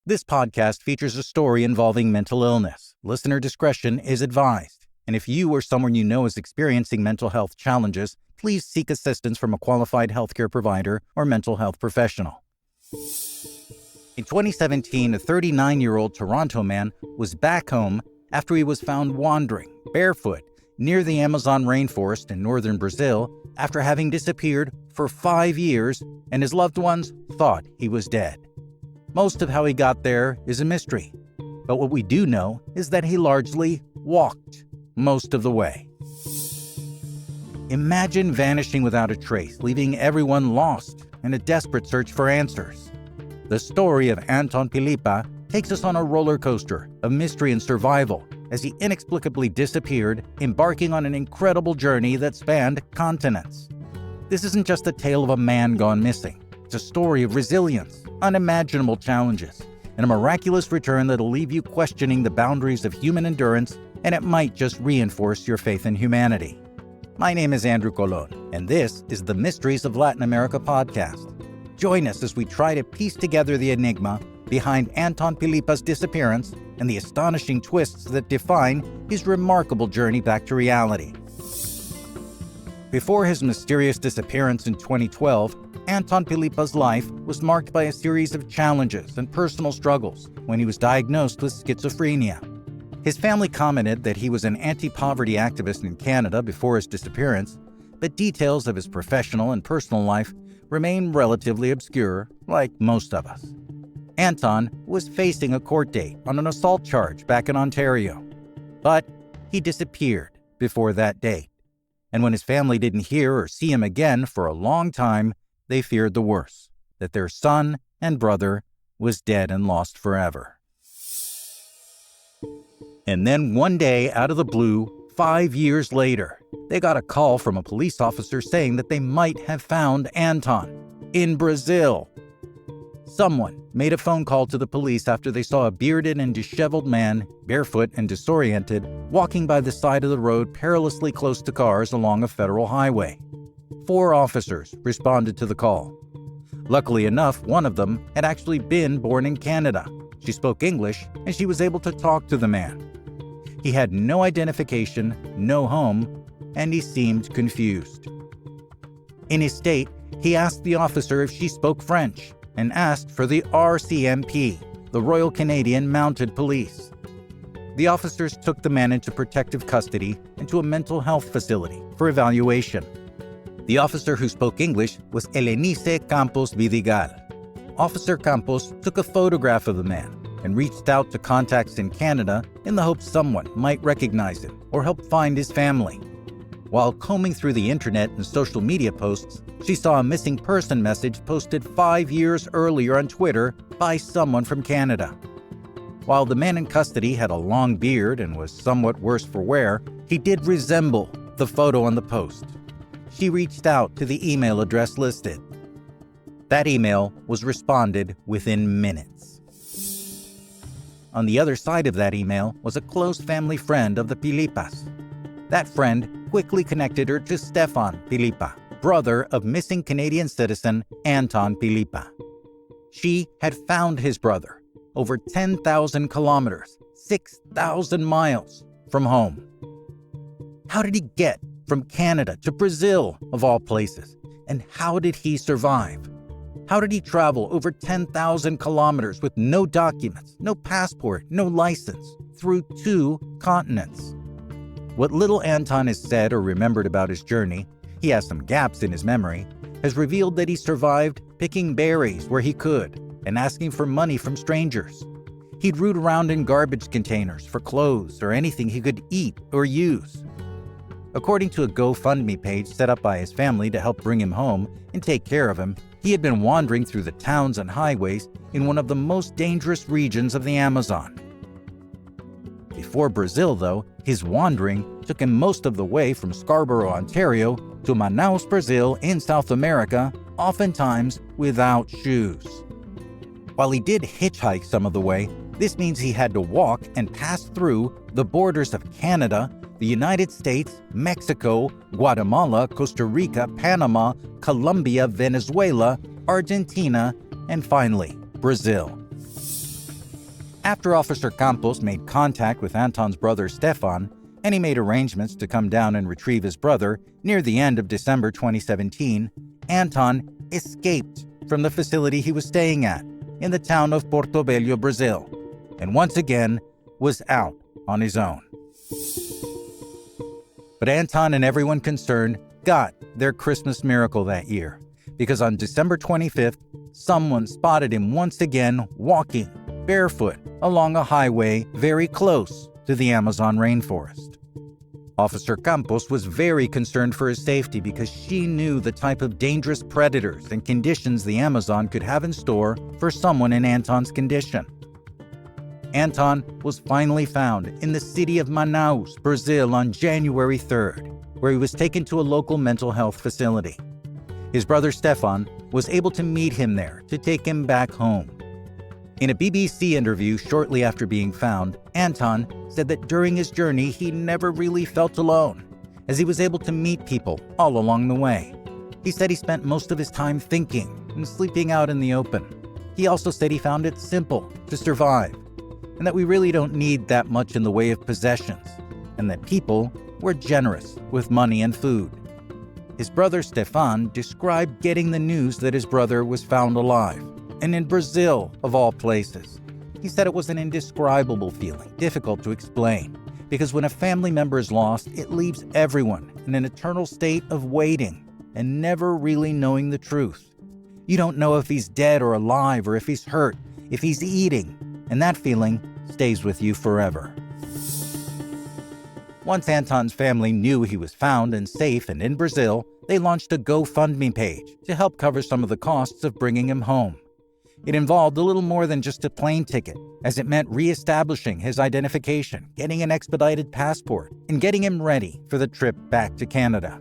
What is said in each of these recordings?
This podcast features a story involving mental illness. Listener discretion is advised. And if you or someone you know is experiencing mental health challenges, please seek assistance from a qualified healthcare provider or mental health professional. In 2017, a 39-year-old Toronto man was back home after he was found wandering, barefoot, near the Amazon rainforest in northern Brazil after having disappeared for 5 years, and his loved ones thought he was dead. Most of how he got there is a mystery, but what we do know is that he largely walked most of the way. Imagine vanishing without a trace, leaving everyone lost in a desperate search for answers. The story of Anton Pilipa takes us on a roller coaster of mystery and survival as he inexplicably disappeared, embarking on an incredible journey that spanned continents. This isn't just the tale of a man gone missing. It's a story of resilience, unimaginable challenges, and a miraculous return that'll leave you questioning the boundaries of human endurance, and it might just reinforce your faith in humanity. My name is Andrew Colon, and this is the Mysteries of Latin America podcast. Join us as we try to piece together the enigma behind Anton Pilipa's disappearance and the astonishing twists that define his remarkable journey back to reality. Before his mysterious disappearance in 2012, Anton Pilipa's life was marked by a series of challenges and personal struggles when he was diagnosed with schizophrenia. His family commented that he was an anti-poverty activist in Canada before his disappearance, but details of his professional and personal life remain relatively obscure, like most of us. Anton was facing a court date on an assault charge back in Ontario, but he disappeared before that date. And when his family didn't hear or see him again for a long time, they feared the worst, that their son and brother was dead and lost forever. And then one day, out of the blue, 5 years later, they got a call from a police officer saying that they might have found Anton in Brazil. Someone made a phone call to the police after they saw a bearded and disheveled man, barefoot and disoriented, walking by the side of the road perilously close to cars along a federal highway. 4 officers responded to the call. Luckily enough, one of them had actually been born in Canada. She spoke English, and she was able to talk to the man. He had no identification, no home, and he seemed confused. In his state, he asked the officer if she spoke French and asked for the RCMP, the Royal Canadian Mounted Police. The officers took the man into protective custody and to a mental health facility for evaluation. The officer who spoke English was Helenice Campos Vidigal. Officer Campos took a photograph of the man and reached out to contacts in Canada in the hope someone might recognize him or help find his family. While combing through the internet and social media posts, she saw a missing person message posted 5 years earlier on Twitter by someone from Canada. While the man in custody had a long beard and was somewhat worse for wear, he did resemble the photo on the post. She reached out to the email address listed. That email was responded within minutes. On the other side of that email was a close family friend of the Pilipas. That friend quickly connected her to Stefan Pilipa, brother of missing Canadian citizen Anton Pilipa. She had found his brother over 10,000 kilometers, 6,000 miles from home. How did he get from Canada to Brazil, of all places? And how did he survive? How did he travel over 10,000 kilometers with no documents, no passport, no license, through 2 continents? What little Anton has said or remembered about his journey, he has some gaps in his memory, has revealed that he survived picking berries where he could and asking for money from strangers. He'd root around in garbage containers for clothes or anything he could eat or use. According to a GoFundMe page set up by his family to help bring him home and take care of him, he had been wandering through the towns and highways in one of the most dangerous regions of the Amazon. Before Brazil, though, his wandering took him most of the way from Scarborough, Ontario, to Manaus, Brazil in South America, oftentimes without shoes. While he did hitchhike some of the way, this means he had to walk and pass through the borders of Canada, the United States, Mexico, Guatemala, Costa Rica, Panama, Colombia, Venezuela, Argentina, and finally, Brazil. After Officer Campos made contact with Anton's brother Stefan, and he made arrangements to come down and retrieve his brother, near the end of December 2017, Anton escaped from the facility he was staying at in the town of Portobello, Brazil, and once again was out on his own. But Anton and everyone concerned got their Christmas miracle that year, because on December 25th, someone spotted him once again walking barefoot along a highway very close to the Amazon rainforest. Officer Campos was very concerned for his safety because she knew the type of dangerous predators and conditions the Amazon could have in store for someone in Anton's condition. Anton was finally found in the city of Manaus, Brazil on January 3rd, where he was taken to a local mental health facility. His brother Stefan was able to meet him there to take him back home. In a BBC interview shortly after being found, Anton said that during his journey he never really felt alone, as he was able to meet people all along the way. He said he spent most of his time thinking and sleeping out in the open. He also said he found it simple to survive, and that we really don't need that much in the way of possessions, and that people were generous with money and food. His brother Stefan described getting the news that his brother was found alive, and in Brazil, of all places. He said it was an indescribable feeling, difficult to explain, because when a family member is lost, it leaves everyone in an eternal state of waiting and never really knowing the truth. You don't know if he's dead or alive, or if he's hurt, if he's eating, and that feeling stays with you forever. Once Anton's family knew he was found and safe and in Brazil, they launched a GoFundMe page to help cover some of the costs of bringing him home. It involved a little more than just a plane ticket, as it meant re-establishing his identification, getting an expedited passport, and getting him ready for the trip back to Canada.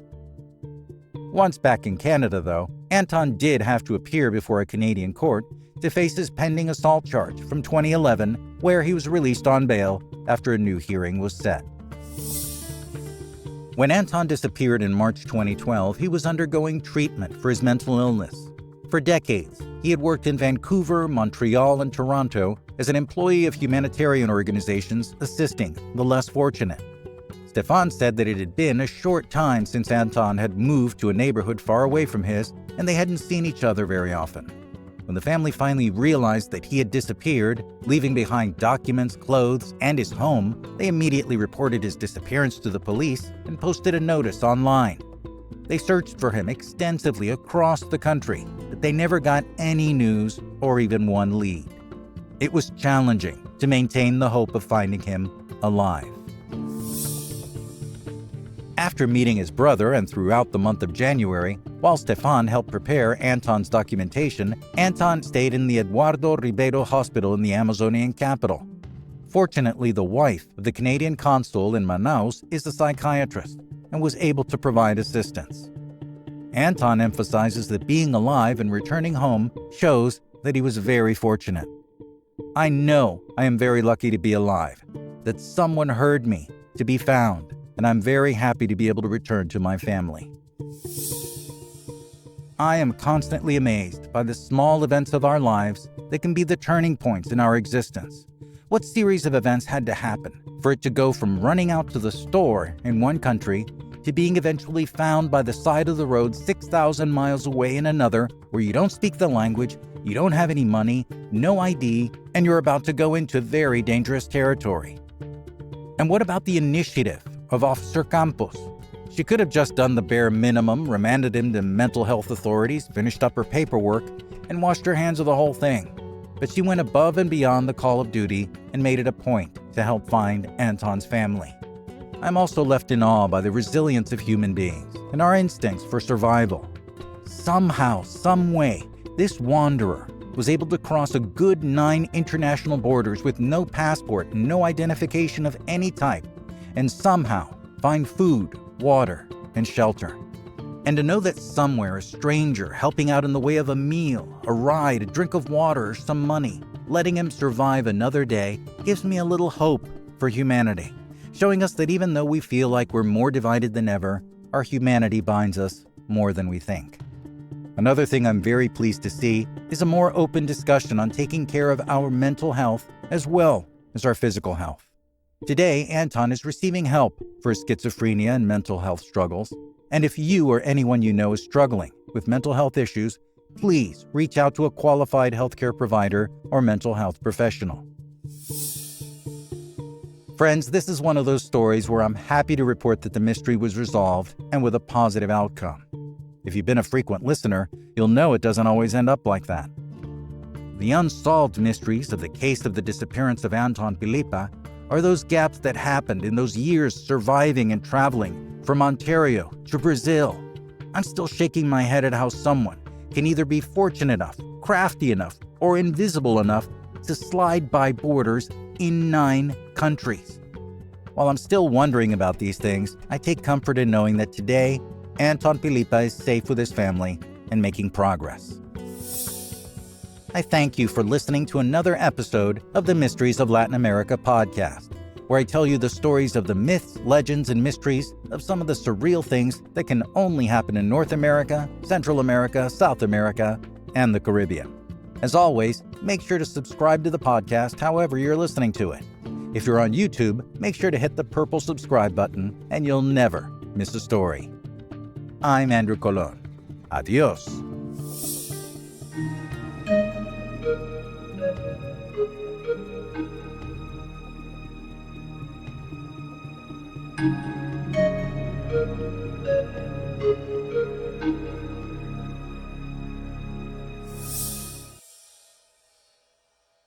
Once back in Canada, though, Anton did have to appear before a Canadian court to face his pending assault charge from 2011, where he was released on bail after a new hearing was set. When Anton disappeared in March 2012, he was undergoing treatment for his mental illness. For decades, he had worked in Vancouver, Montreal, and Toronto as an employee of humanitarian organizations assisting the less fortunate. Stefan said that it had been a short time since Anton had moved to a neighborhood far away from his, and they hadn't seen each other very often. When the family finally realized that he had disappeared, leaving behind documents, clothes, and his home, they immediately reported his disappearance to the police and posted a notice online. They searched for him extensively across the country, but they never got any news or even one lead. It was challenging to maintain the hope of finding him alive. After meeting his brother and throughout the month of January, while Stefan helped prepare Anton's documentation, Anton stayed in the Eduardo Ribeiro Hospital in the Amazonian capital. Fortunately, the wife of the Canadian consul in Manaus is a psychiatrist and was able to provide assistance. Anton emphasizes that being alive and returning home shows that he was very fortunate. "I know I am very lucky to be alive, that someone heard me, to be found, and I'm very happy to be able to return to my family. I am constantly amazed by the small events of our lives that can be the turning points in our existence. What series of events had to happen for it to go from running out to the store in one country to being eventually found by the side of the road 6,000 miles away in another, where you don't speak the language, you don't have any money, no ID, and you're about to go into very dangerous territory? And what about the initiative of Officer Campos? She could have just done the bare minimum, remanded him to mental health authorities, finished up her paperwork, and washed her hands of the whole thing. But she went above and beyond the call of duty and made it a point to help find Anton's family. I'm also left in awe by the resilience of human beings and our instincts for survival. Somehow, some way, this wanderer was able to cross a good 9 international borders with no passport and no identification of any type, and somehow find food, water, and shelter. And to know that somewhere a stranger helping out in the way of a meal, a ride, a drink of water, or some money, letting him survive another day, gives me a little hope for humanity, showing us that even though we feel like we're more divided than ever, our humanity binds us more than we think. Another thing I'm very pleased to see is a more open discussion on taking care of our mental health as well as our physical health. Today, Anton is receiving help for his schizophrenia and mental health struggles. And if you or anyone you know is struggling with mental health issues, please reach out to a qualified healthcare provider or mental health professional. Friends, this is one of those stories where I'm happy to report that the mystery was resolved and with a positive outcome. If you've been a frequent listener, you'll know it doesn't always end up like that. The unsolved mysteries of the case of the disappearance of Anton Pilipa are those gaps that happened in those years surviving and traveling from Ontario to Brazil. I'm still shaking my head at how someone can either be fortunate enough, crafty enough, or invisible enough to slide by borders in 9 countries. While I'm still wondering about these things, I take comfort in knowing that today, Anton Pilipa is safe with his family and making progress. I thank you for listening to another episode of the Mysteries of Latin America podcast, where I tell you the stories of the myths, legends, and mysteries of some of the surreal things that can only happen in North America, Central America, South America, and the Caribbean. As always, make sure to subscribe to the podcast however you're listening to it. If you're on YouTube, make sure to hit the purple subscribe button and you'll never miss a story. I'm Andrew Colon. Adios.